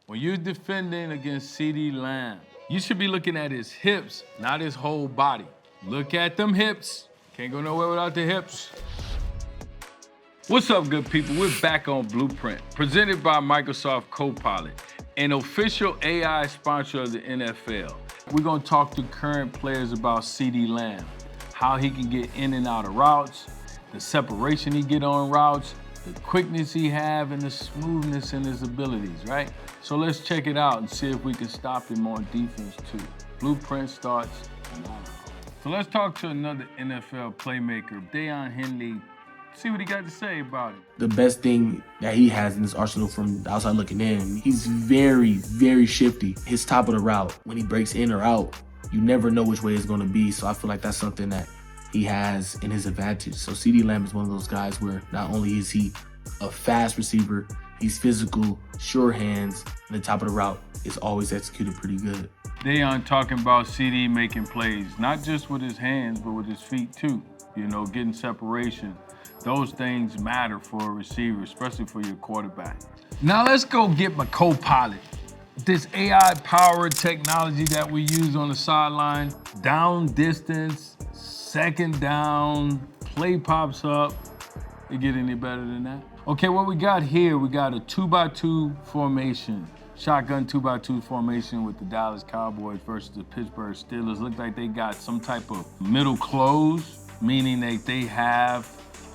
When you're defending against CeeDee Lamb, you should be looking at his hips, not his whole body. Look at them hips. Can't go nowhere without the hips. What's up, good people? We're back on Blueprint, presented by Microsoft Copilot, an official AI sponsor of the NFL. We're gonna talk to current players about CeeDee Lamb, how he can get in and out of routes, the separation he get on routes, the quickness he have, and the smoothness in his abilities, right? So let's check it out and see if we can stop him on defense too. Blueprint starts now. So let's talk to another NFL playmaker, Deion Henley. See what he got to say about it. The best thing that he has in his arsenal from the outside looking in, he's very, very shifty. His top of the route, when he breaks in or out, you never know which way it's going to be. So I feel like that's something that he has in his advantage. So CeeDee Lamb is one of those guys where not only is he a fast receiver, he's physical, sure hands, and the top of the route is always executed pretty good. Deion talking about CeeDee making plays, not just with his hands, but with his feet too. You know, getting separation. Those things matter for a receiver, especially for your quarterback. Now let's go get my co-pilot. This AI-powered technology that we use on the sideline, down distance, second down, play pops up. It get any better than that? Okay, what we got here, we got a 2x2 formation. Shotgun 2x2 formation with the Dallas Cowboys versus the Pittsburgh Steelers. Look like they got some type of middle close, meaning that they have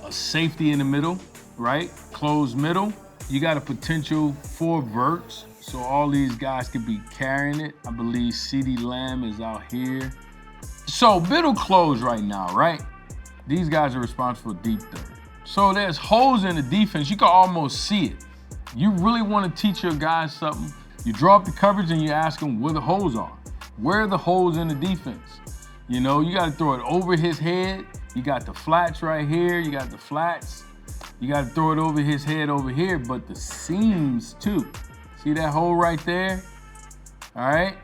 a safety in the middle, right? Closed middle. You got a potential 4 verts, so all these guys could be carrying it. I believe CeeDee Lamb is out here. So middle close right now, right? These guys are responsible for deep third. So there's holes in the defense. You can almost see it. You really want to teach your guys something, you draw up the coverage and you ask them where the holes are. Where are the holes in the defense? You know, you got to throw it over his head. You got the flats right here. You got the flats. You got to throw it over his head over here, but the seams too. See that hole right there? All right.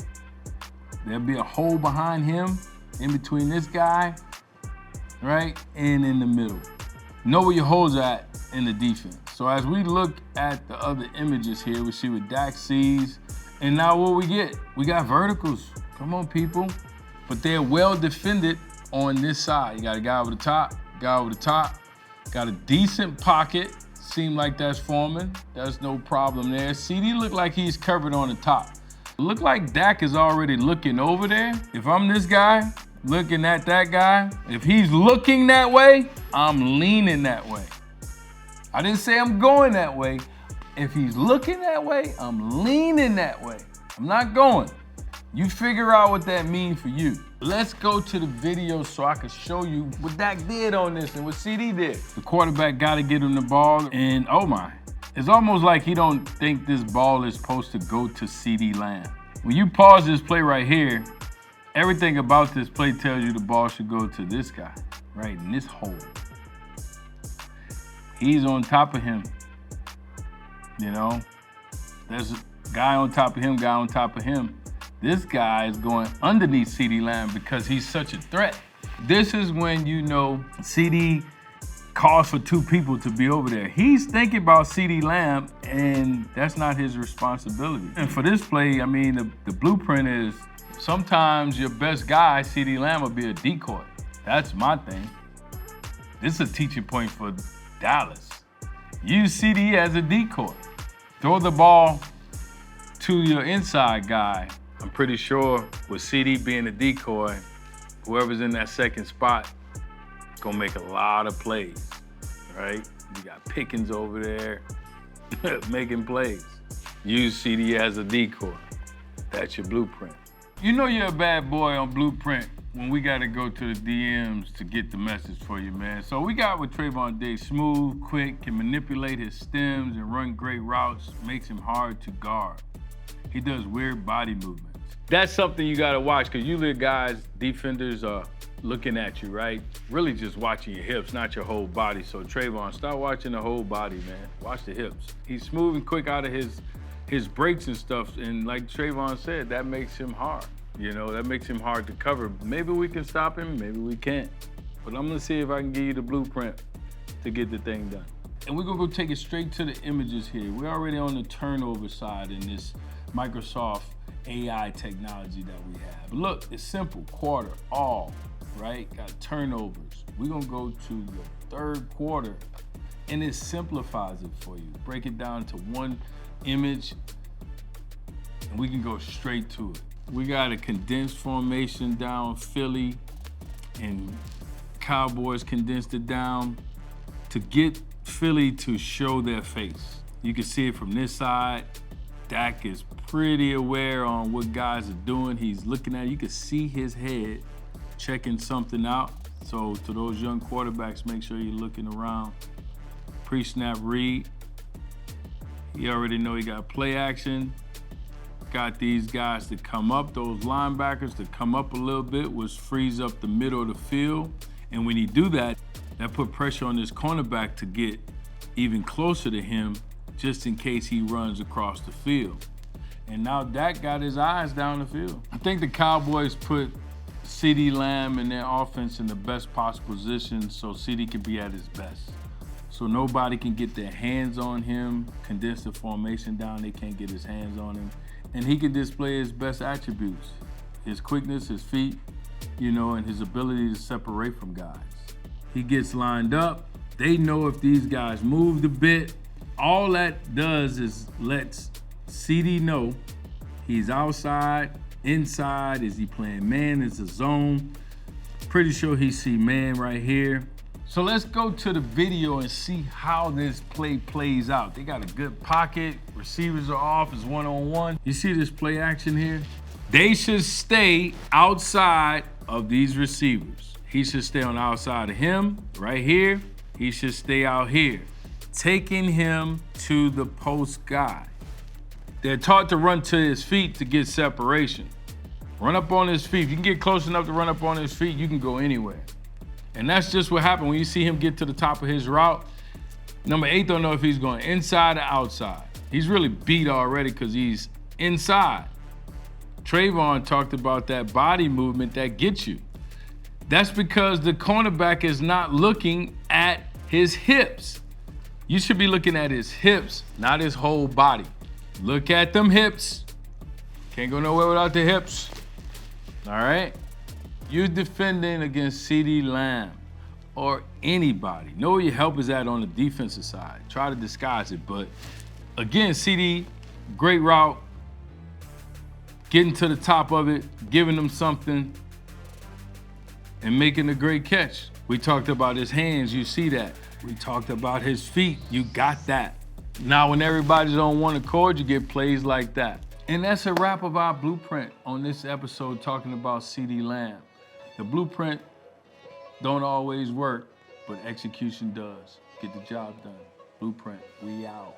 There'll be a hole behind him, in between this guy, right? And in the middle. Know where your holes at in the defense. So as we look at the other images here, we see what Dak sees. And now what we get? We got verticals. Come on, people. But they're well defended on this side. You got a guy over the top, guy over the top. Got a decent pocket. Seem like that's forming. There's no problem there. CeeDee look like he's covered on the top. Look like Dak is already looking over there. If I'm this guy, looking at that guy, if he's looking that way, I'm leaning that way. I didn't say I'm going that way. If he's looking that way, I'm leaning that way. I'm not going. You figure out what that means for you. Let's go to the video so I can show you what Dak did on this and what CeeDee did. The quarterback got to get him the ball, and oh my. It's almost like he don't think this ball is supposed to go to CeeDee Lamb. When you pause this play right here, everything about this play tells you the ball should go to this guy, right in this hole. He's on top of him, you know? There's a guy on top of him, guy on top of him. This guy is going underneath CeeDee Lamb because he's such a threat. This is when you know CeeDee calls for 2 people to be over there. He's thinking about CeeDee Lamb, and that's not his responsibility. And for this play, I mean, the blueprint is sometimes your best guy, CeeDee Lamb, will be a decoy. That's my thing. This is a teaching point for Dallas. Use CeeDee as a decoy. Throw the ball to your inside guy. I'm pretty sure with CeeDee being a decoy, whoever's in that second spot is gonna make a lot of plays, right? You got Pickens over there making plays. Use CeeDee as a decoy. That's your blueprint. You know you're a bad boy on Blueprint when we gotta go to the DMs to get the message for you, man. So we got with Trayvon Diggs, smooth, quick, can manipulate his stems and run great routes, makes him hard to guard. He does weird body movements. That's something you gotta watch, because usually guys, defenders are looking at you, right? Really just watching your hips, not your whole body. So Trayvon, start watching the whole body, man. Watch the hips. He's smooth and quick out of his breaks and stuff, and like Trayvon said, that makes him hard. You know, that makes him hard to cover. Maybe we can stop him, maybe we can't. But I'm gonna see if I can give you the blueprint to get the thing done. And we're gonna go take it straight to the images here. We're already on the turnover side in this Microsoft AI technology that we have. Look, it's simple, quarter, all, right? Got turnovers. We're gonna go to the third quarter and it simplifies it for you. Break it down to one image and we can go straight to it. We got a condensed formation down Philly and Cowboys condensed it down to get Philly to show their face. You can see it from this side. Dak is pretty aware on what guys are doing. He's looking at it. You can see his head checking something out. So to those young quarterbacks, make sure you're looking around. Pre-snap read. You already know he got play action. Got these guys to come up, those linebackers to come up a little bit, which frees up the middle of the field. And when you do that, that put pressure on this cornerback to get even closer to him just in case he runs across the field. And now Dak got his eyes down the field. I think the Cowboys put CeeDee Lamb in their offense in the best possible position so CeeDee can be at his best. So nobody can get their hands on him, condense the formation down, they can't get his hands on him. And he can display his best attributes, his quickness, his feet, and his ability to separate from guys. He gets lined up. They know if these guys moved a bit, all that does is lets CeeDee know he's outside, inside. Is he playing man? Is a zone? Pretty sure he see man right here. So let's go to the video and see how this play plays out. They got a good pocket. Receivers are off. It's one-on-one. You see this play action here? They should stay outside of these receivers. He should stay on the outside of him, right here. He should stay out here, taking him to the post guy. They're taught to run to his feet to get separation. Run up on his feet. If you can get close enough to run up on his feet, you can go anywhere. And that's just what happened when you see him get to the top of his route. Number 8 don't know if he's going inside or outside. He's really beat already because he's inside. Trayvon talked about that body movement that gets you. That's because the cornerback is not looking at his hips. You should be looking at his hips, not his whole body. Look at them hips. Can't go nowhere without the hips. All right? You're defending against CeeDee Lamb or anybody. Know where your help is at on the defensive side. Try to disguise it. But again, CeeDee, great route. Getting to the top of it, giving them something, and making a great catch. We talked about his hands, you see that. We talked about his feet, you got that. Now when everybody's on one accord, you get plays like that. And that's a wrap of our blueprint on this episode talking about CeeDee Lamb. The blueprint don't always work, but execution does. Get the job done. Blueprint, we out.